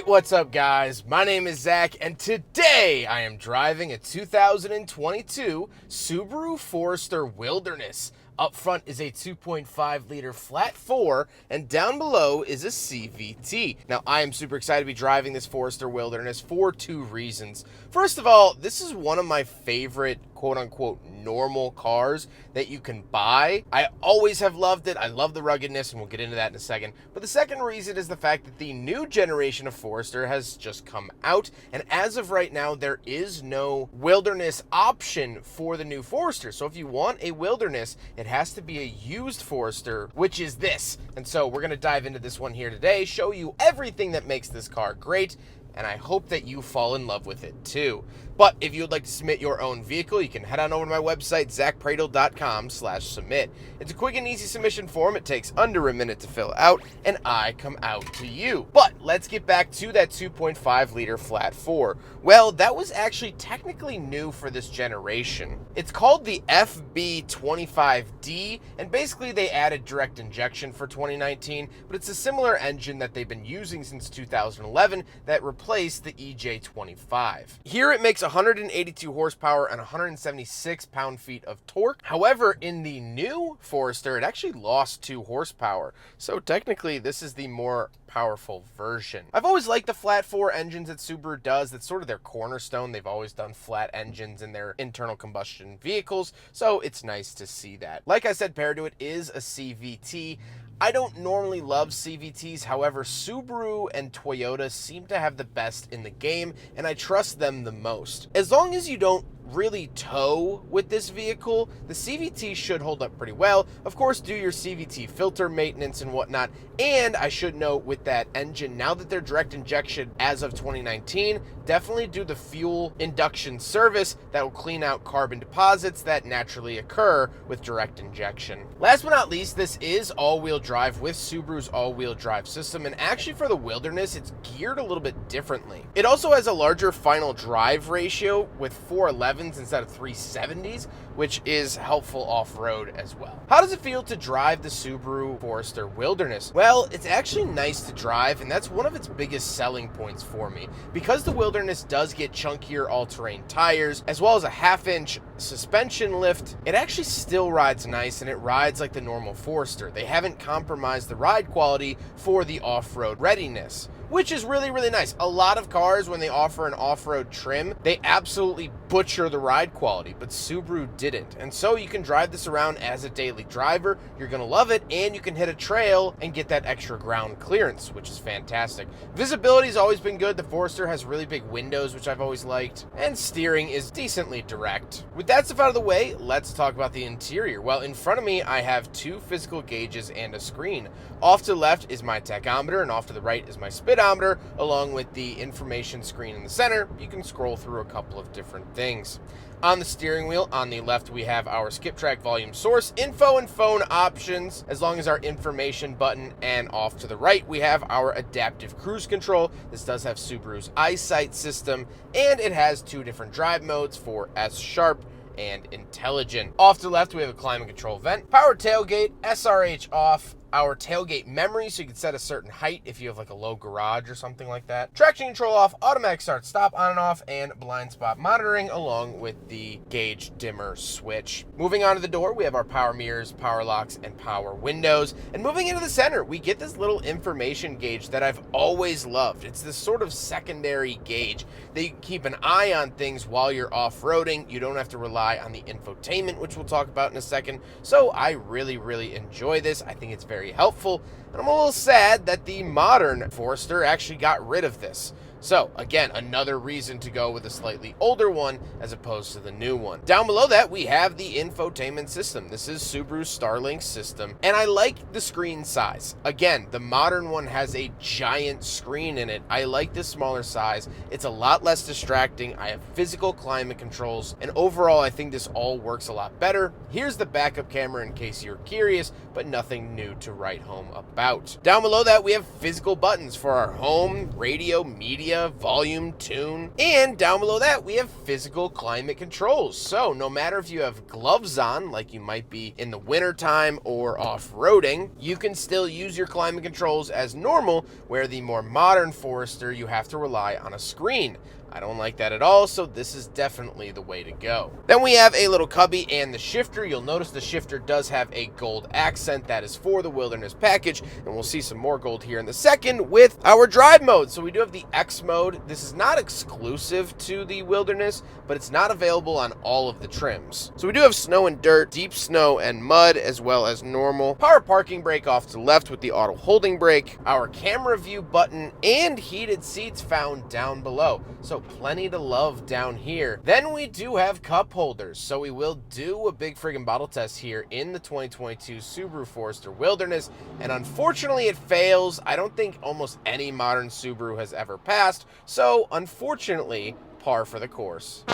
Alright, what's up guys? My name is Zach, and today I am driving a 2022 Subaru Forester Wilderness. Up front is a 2.5 liter flat 4, and down below is a CVT. Now, I am super excited to be driving this Forester Wilderness for two reasons. First of all, this is one of my favorite quote-unquote normal cars that you can buy. I always have loved it. I love the ruggedness, and we'll get into that in a second. But the second reason is the fact that the new generation of Forester has just come out, and as of right now, there is no Wilderness option for the new Forester. So if you want a Wilderness, it has to be a used Forester, which is this. And so we're going to dive into this one here today, show you everything that makes this car great, and I hope that you fall in love with it too. But if you would like to submit your own vehicle, you can head on over to my website, zackpradel.com/submit. It's a quick and easy submission form. It takes under a minute to fill out, and I come out to you. But let's get back to that 2.5 liter flat 4. Well, that was actually technically new for this generation. It's called the FB25D, and basically they added direct injection for 2019, but it's a similar engine that they've been using since 2011 that replaced the EJ25. Here it makes 182 horsepower and 176 pound-feet of torque. However, in the new Forester, it actually lost 2 horsepower. So technically, this is the more powerful version. I've always liked the flat 4 engines that Subaru does. That's sort of their cornerstone. They've always done flat engines in their internal combustion vehicles, so it's nice to see that. Like I said, paired to it is a CVT. I don't normally love CVTs, however, Subaru and Toyota seem to have the best in the game, and I trust them the most. As long as you don't really tow with this vehicle, the CVT should hold up pretty well. Of course, do your CVT filter maintenance and whatnot. And I should note with that engine, now that they're direct injection as of 2019, definitely do the fuel induction service that will clean out carbon deposits that naturally occur with direct injection. Last but not least, this is all-wheel drive with Subaru's all-wheel drive system, and actually for the Wilderness, it's geared a little bit differently. It also has a larger final drive ratio with 411s instead of 370s, which is helpful off-road as well. How does it feel to drive the Subaru Forester Wilderness? Well, it's actually nice to drive, and that's one of its biggest selling points for me. Because the Wilderness does get chunkier all-terrain tires, as well as a half-inch suspension lift, it actually still rides nice, and it rides like the normal Forester. They haven't compromised the ride quality for the off-road readiness, which is really, really nice. A lot of cars, when they offer an off-road trim, they absolutely butcher the ride quality, but Subaru didn't. And so you can drive this around as a daily driver. You're gonna love it, and you can hit a trail and get that extra ground clearance, which is fantastic. Visibility's always been good. The Forester has really big windows, which I've always liked, and steering is decently direct. With that stuff out of the way, let's talk about the interior. Well, in front of me, I have 2 physical gauges and a screen. Off to the left is my tachometer, and off to the right is my speedometer, along with the information screen in the center. You can scroll through a couple of different things. On the steering wheel, on the left, we have our skip track volume source, info and phone options, as long as our information button, and off to the right, we have our adaptive cruise control. This does have Subaru's eyesight system, and it has 2 different drive modes for S Sharp and Intelligent. Off to the left, we have a climate control vent, power tailgate, SRH off, our tailgate memory, so you can set a certain height if you have like a low garage or something like that. Traction control off, automatic start stop on and off, and blind spot monitoring along with the gauge dimmer switch. Moving on to the door, we have our power mirrors, power locks, and power windows. And moving into the center, we get this little information gauge that I've always loved. It's this sort of secondary gauge that you can keep an eye on things while you're off-roading. You don't have to rely on the infotainment, which we'll talk about in a second. So I really, really enjoy this. I think it's very helpful, and I'm a little sad that the modern Forester actually got rid of this. So, again, another reason to go with a slightly older one as opposed to the new one. Down below that, we have the infotainment system. This is Subaru's Starlink system, and I like the screen size. Again, the modern one has a giant screen in it. I like this smaller size. It's a lot less distracting. I have physical climate controls, and overall, I think this all works a lot better. Here's the backup camera in case you're curious, but nothing new to write home about. Down below that, we have physical buttons for our home, radio, media, media, volume, tune, and down below that we have physical climate controls. So no matter if you have gloves on, like you might be in the wintertime or off-roading, you can still use your climate controls as normal, where the more modern Forester you have to rely on a screen. I don't like that at all, so this is definitely the way to go. Then we have a little cubby and the shifter. You'll notice the shifter does have a gold accent. That is for the Wilderness package, and we'll see some more gold here in the second with our drive mode. So we do have the X mode. This is not exclusive to the Wilderness, but it's not available on all of the trims. So we do have snow and dirt, deep snow and mud, as well as normal. Power parking brake off to the left with the auto holding brake, our camera view button, and heated seats found down below. So plenty to love down here. Then we do have cup holders, so we will do a big friggin' bottle test here in the 2022 Subaru Forester Wilderness, and unfortunately it fails. I don't think almost any modern Subaru has ever passed, so unfortunately, par for the course.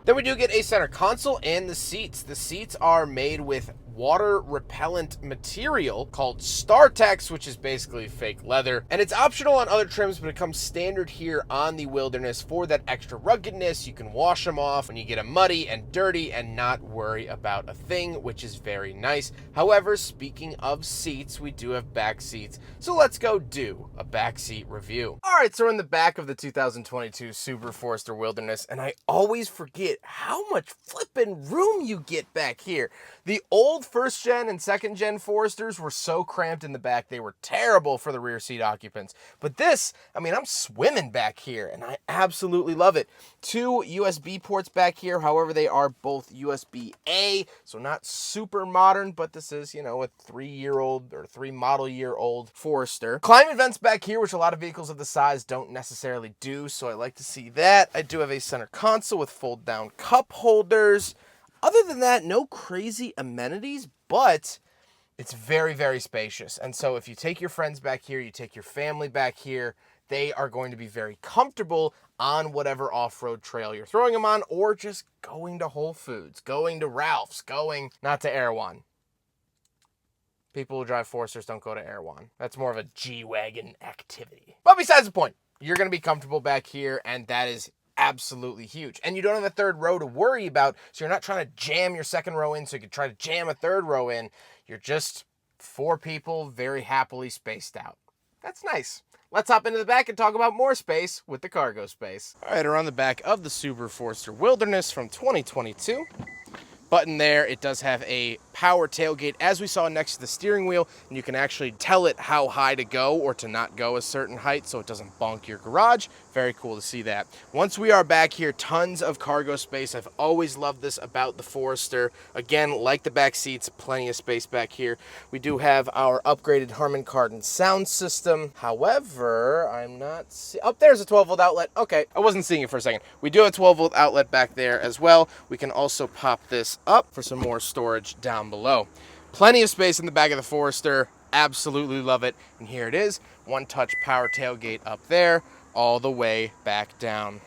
Then we do get a center console and the seats. The seats are made with water repellent material called StarTex, which is basically fake leather, and it's optional on other trims, but it comes standard here on the Wilderness for that extra ruggedness. You can wash them off when you get them muddy and dirty and not worry about a thing, which is very nice. However, speaking of seats, we do have back seats, so let's go do a back seat review. All right, so we're in the back of the 2022 Subaru Forester Wilderness, and I always forget how much flippin' room you get back here. The old first gen and second gen Foresters were so cramped in the back, they were terrible for the rear seat occupants. But this, I mean, I'm swimming back here and I absolutely love it. 2 USB ports back here, however, they are both USB-A, so not super modern, but this is, you know, a 3-year-old or 3 model year old Forester. Climate vents back here, which a lot of vehicles of the size don't necessarily do, so I like to see that. I do have a center console with fold down cup holders. Other than that, no crazy amenities, but it's very, very spacious. And so if you take your friends back here, you take your family back here, they are going to be very comfortable on whatever off-road trail you're throwing them on, or just going to Whole Foods, going to Ralph's, going not to Erewhon. People who drive Foresters don't go to Erewhon. That's more of a G-Wagon activity. But besides the point, you're going to be comfortable back here, and that is absolutely huge. And you don't have a third row to worry about, so you're not trying to jam your second row in so you can try to jam a third row in. You're just 4 people very happily spaced out. That's nice. Let's hop into the back and talk about more space with the cargo space. All right, around the back of the Subaru Forester Wilderness from 2022. Button there, it does have a power tailgate as we saw next to the steering wheel, and you can actually tell it how high to go or to not go a certain height so it doesn't bonk your garage. Very cool to see that. Once we are back here, tons of cargo space. I've always loved this about the Forester. Again, like the back seats, plenty of space back here. We do have our upgraded Harman Kardon sound system. However, I'm not oh, there's a 12-volt outlet. Okay, I wasn't seeing it for a second. We do have a 12-volt outlet back there as well. We can also pop this up for some more storage down below. Plenty of space in the back of the Forester. Absolutely love it. And here it is, one-touch power tailgate up there, all the way back down.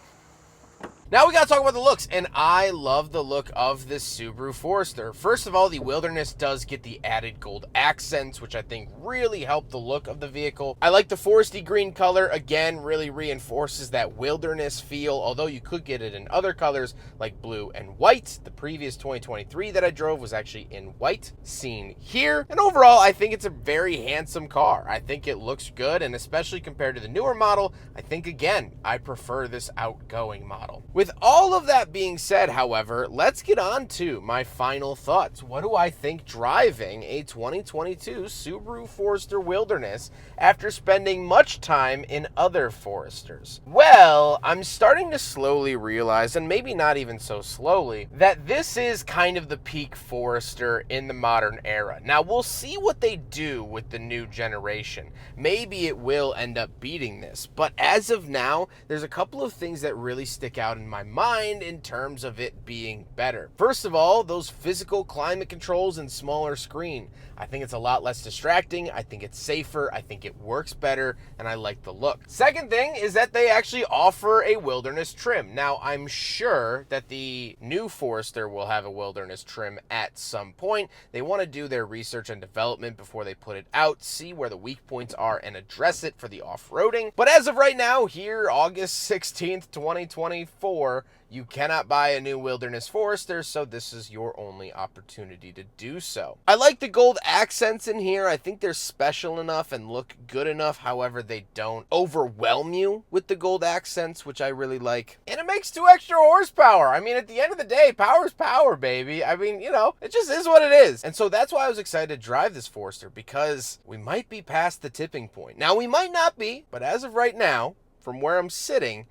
Now we gotta talk about the looks, and I love the look of this Subaru Forester. First of all, the Wilderness does get the added gold accents, which I think really help the look of the vehicle. I like the foresty green color. Again, really reinforces that Wilderness feel, although you could get it in other colors like blue and white. The previous 2023 that I drove was actually in white, seen here. And overall, I think it's a very handsome car. I think it looks good, and especially compared to the newer model, I think, again, I prefer this outgoing model. With all of that being said, however, let's get on to my final thoughts. What do I think driving a 2022 Subaru Forester Wilderness after spending much time in other Foresters? Well, I'm starting to slowly realize, and maybe not even so slowly, that this is kind of the peak Forester in the modern era. Now, we'll see what they do with the new generation. Maybe it will end up beating this, but as of now, there's a couple of things that really stick out in on my mind in terms of it being better. First of all, those physical climate controls and smaller screen. I think it's a lot less distracting. I think it's safer. I think it works better, and I like the look. Second thing is that they actually offer a wilderness trim. Now, I'm sure that the new Forester will have a wilderness trim at some point. They want to do their research and development before they put it out, see where the weak points are, and address it for the off-roading. But as of right now, here, August 16th, 2024, you cannot buy a new Wilderness Forester, so this is your only opportunity to do so. I like the gold accents in here. I think they're special enough and look good enough. However, they don't overwhelm you with the gold accents, which I really like. And it makes 2 extra horsepower. I mean, at the end of the day, power's power, baby. I mean, you know, it just is what it is. And so that's why I was excited to drive this Forester, because we might be past the tipping point. Now, we might not be, but as of right now, from where I'm sitting,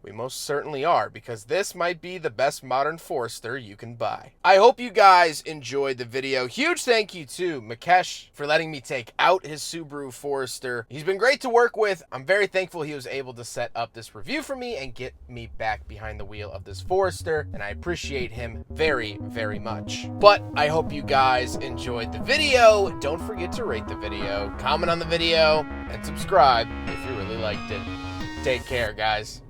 we most certainly are, because this might be the best modern Forester you can buy. I hope you guys enjoyed the video. Huge thank you to Mukesh for letting me take out his Subaru Forester. He's been great to work with. I'm very thankful he was able to set up this review for me and get me back behind the wheel of this Forester, and I appreciate him very, very much. But I hope you guys enjoyed the video. Don't forget to rate the video, comment on the video, and subscribe if you really liked it. Take care, guys.